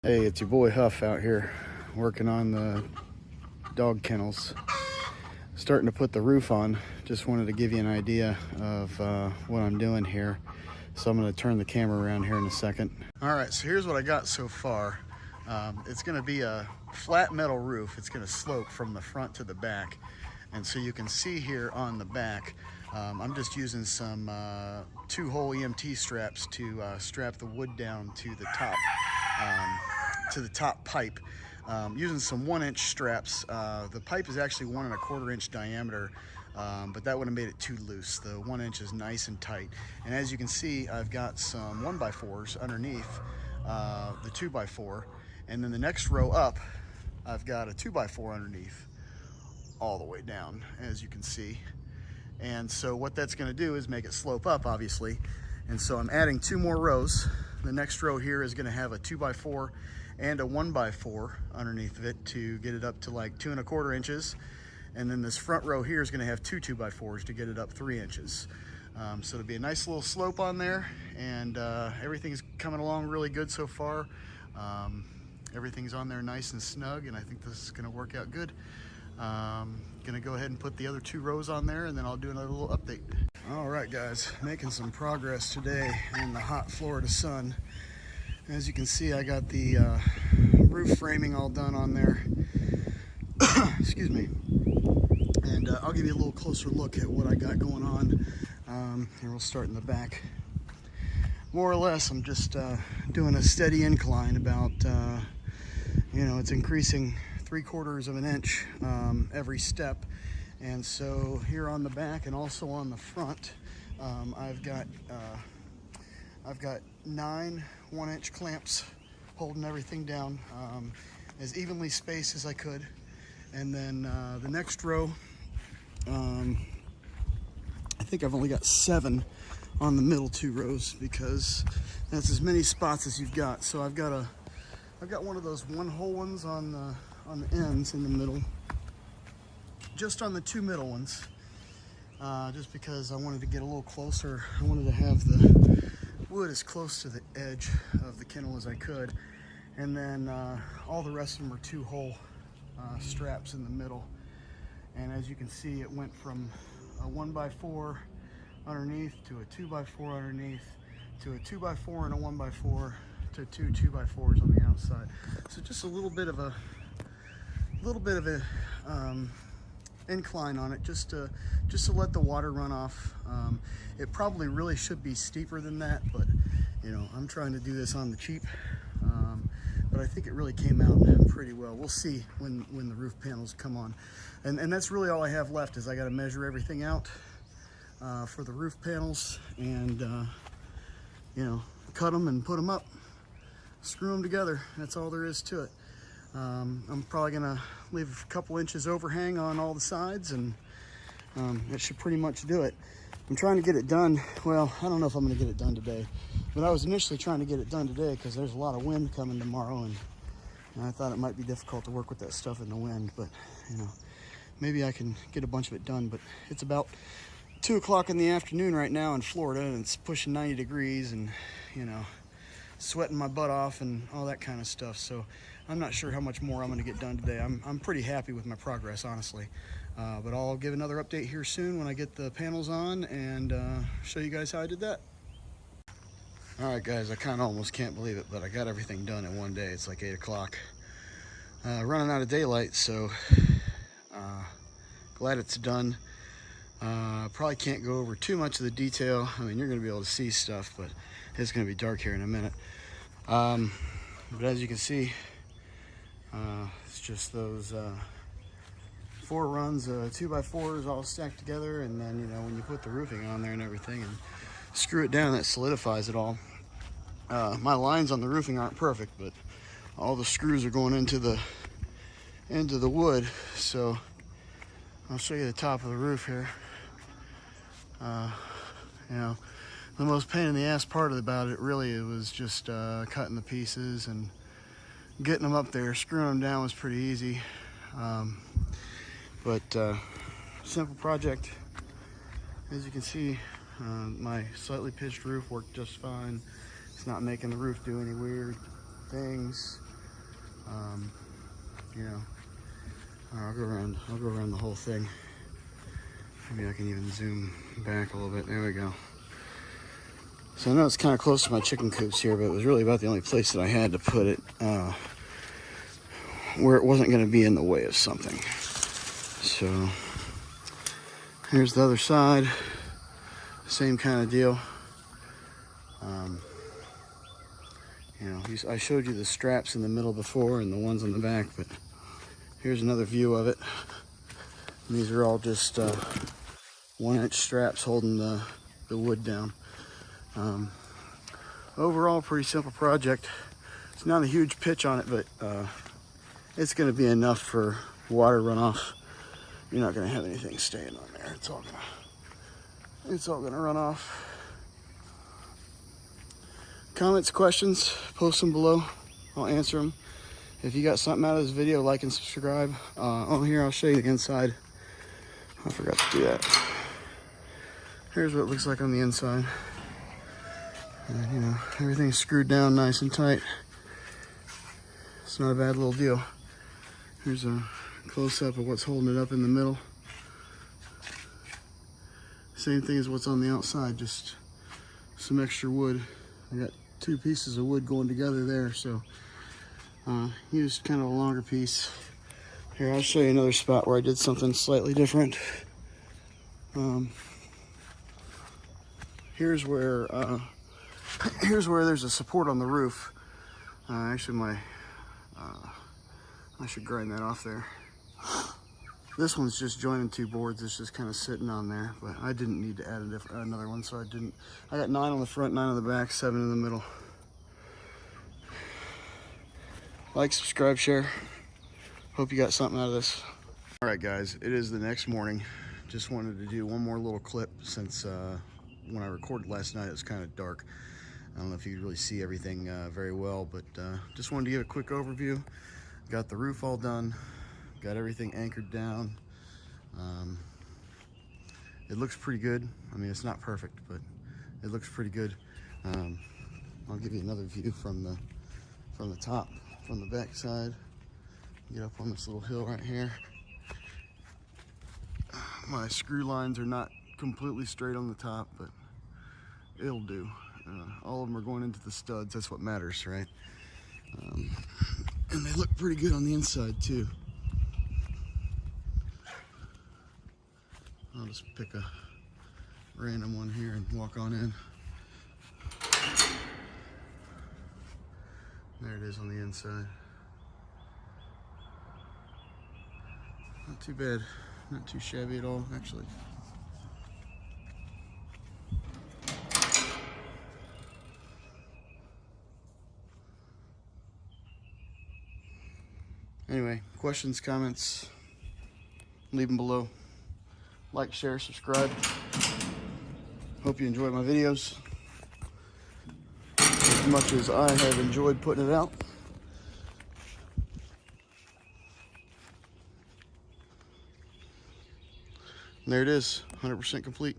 Hey, it's your boy Huff out here working on the dog kennels. Starting to put the roof on. Just wanted to give you an idea of what I'm doing here. So I'm going to turn the camera around here in a second. All right, so here's what I got so far. It's going to be a flat metal roof. It's going to slope from the front to the back. And so you can see here on the back, I'm just using some 2-hole EMT straps to strap the wood down to the top pipe. Using some 1-inch straps. The pipe is actually 1 1/4 inch diameter, but that would have made it too loose. The 1 inch is nice and tight. And as you can see, I've got some 1x4s underneath the 2x4. And then the next row up, I've got a 2x4 underneath all the way down, as you can see. And so what that's going to do is make it slope up, obviously. And so I'm adding 2 more rows. The next row here is going to have a 2x4 and a 1x4 underneath of it to get it up to like 2 1/4 inches. And then this front row here is going to have 2 2x4s to get it up 3 inches. So it'll be a nice little slope on there, and everything's coming along really good so far. Everything's on there nice and snug, and I think this is going to work out good. Gonna go ahead and put the other 2 rows on there, and then I'll do another little update. All right, guys, making some progress today in the hot Florida sun. As you can see, I got the roof framing all done on there. Excuse me. And I'll give you a little closer look at what I got going on. Here we'll start in the back. More or less, I'm just doing a steady incline about, it's increasing 3/4 of an inch every step. And so here on the back and also on the front, I've got 9 1-inch clamps holding everything down as evenly spaced as I could. And then the next row, I think I've only got 7 on the middle 2 rows, because that's as many spots as you've got. So I've got one of those 1-hole ones on the ends in the middle, just on the 2 middle ones, just because I wanted to get a little closer. I wanted to have the wood as close to the edge of the kennel as I could. And then all the rest of them are 2-hole straps in the middle. And as you can see, it went from a 1x4 underneath to a 2x4 underneath to a 2x4 and a 1x4 to 2 2x4s on the outside. So just a little bit of a incline on it, just to let the water run off. It probably really should be steeper than that, but I'm trying to do this on the cheap. But I think it really came out pretty well. We'll see when the roof panels come on. And that's really all I have left, is I got to measure everything out for the roof panels, and cut them and put them up, screw them together. That's all there is to it. I'm probably gonna leave a couple inches overhang on all the sides, and that should pretty much do it. I'm trying to get it done. Well, I don't know if I'm gonna get it done today, but I was initially trying to get it done today because there's a lot of wind coming tomorrow, and I thought it might be difficult to work with that stuff in the wind, but maybe I can get a bunch of it done. But it's about 2 o'clock in the afternoon right now in Florida, and it's pushing 90 degrees, and sweating my butt off and all that kind of stuff. So I'm not sure how much more I'm going to get done today. I'm pretty happy with my progress, honestly. But I'll give another update here soon when I get the panels on, and show you guys how I did that. All right, guys, I kind of almost can't believe it, but I got everything done in one day. It's like 8 o'clock. Running out of daylight, so glad it's done. Probably can't go over too much of the detail. I mean, you're going to be able to see stuff, but it's going to be dark here in a minute. But as you can see, it's just those 4 runs, 2x4s all stacked together, and then when you put the roofing on there and everything and screw it down, that solidifies it all. My lines on the roofing aren't perfect, but all the screws are going into the wood. So I'll show you the top of the roof here. The most pain in the ass part about it really was just cutting the pieces and getting them up there. Screwing them down was pretty easy, but simple project. As you can see, my slightly pitched roof worked just fine. It's not making the roof do any weird things. You know, I'll go around the whole thing. Maybe I can even zoom back a little bit. There we go. So I know it's kind of close to my chicken coops here, but it was really about the only place that I had to put it where it wasn't going to be in the way of something. So here's the other side. Same kind of deal. You know, I showed you the straps in the middle before and the ones on the back, but here's another view of it. And these are all just 1-inch straps holding the wood down. Overall, pretty simple project. It's not a huge pitch on it, but it's going to be enough for water runoff. You're not going to have anything staying on there. It's all going to run off. Comments, questions, post them below. I'll answer them. If you got something out of this video, like and subscribe. Oh, here, I'll show you the inside. I forgot to do that. Here's what it looks like on the inside. And, you know, everything's screwed down nice and tight. It's not a bad little deal. Here's a close-up of what's holding it up in the middle. Same thing as what's on the outside, just some extra wood. I got 2 pieces of wood going together there, so used kind of a longer piece. Here, I'll show you another spot where I did something slightly different. Here's where there's a support on the roof. Actually, I should grind that off there. This one's just joining 2 boards. It's just kind of sitting on there, but I didn't need to add another one, so I didn't. I got 9 on the front, 9 on the back, 7 in the middle. Like, subscribe, share. Hope you got something out of this. All right, guys, it is the next morning. Just wanted to do one more little clip since when I recorded last night, it was kind of dark. I don't know if you could really see everything very well, but just wanted to give a quick overview. Got the roof all done. Got everything anchored down. It looks pretty good. I mean, it's not perfect, but it looks pretty good. I'll give you another view from the top, from the back side. Get up on this little hill right here. My screw lines are not completely straight on the top, but it'll do. All of them are going into the studs. That's what matters, right? And they look pretty good on the inside too. I'll just pick a random one here and walk on in. There it is on the inside. Not too bad, not too shabby at all, actually. Anyway, questions, comments, leave them below. Like, share, subscribe. Hope you enjoy my videos as much as I have enjoyed putting it out. And there it is, 100% complete.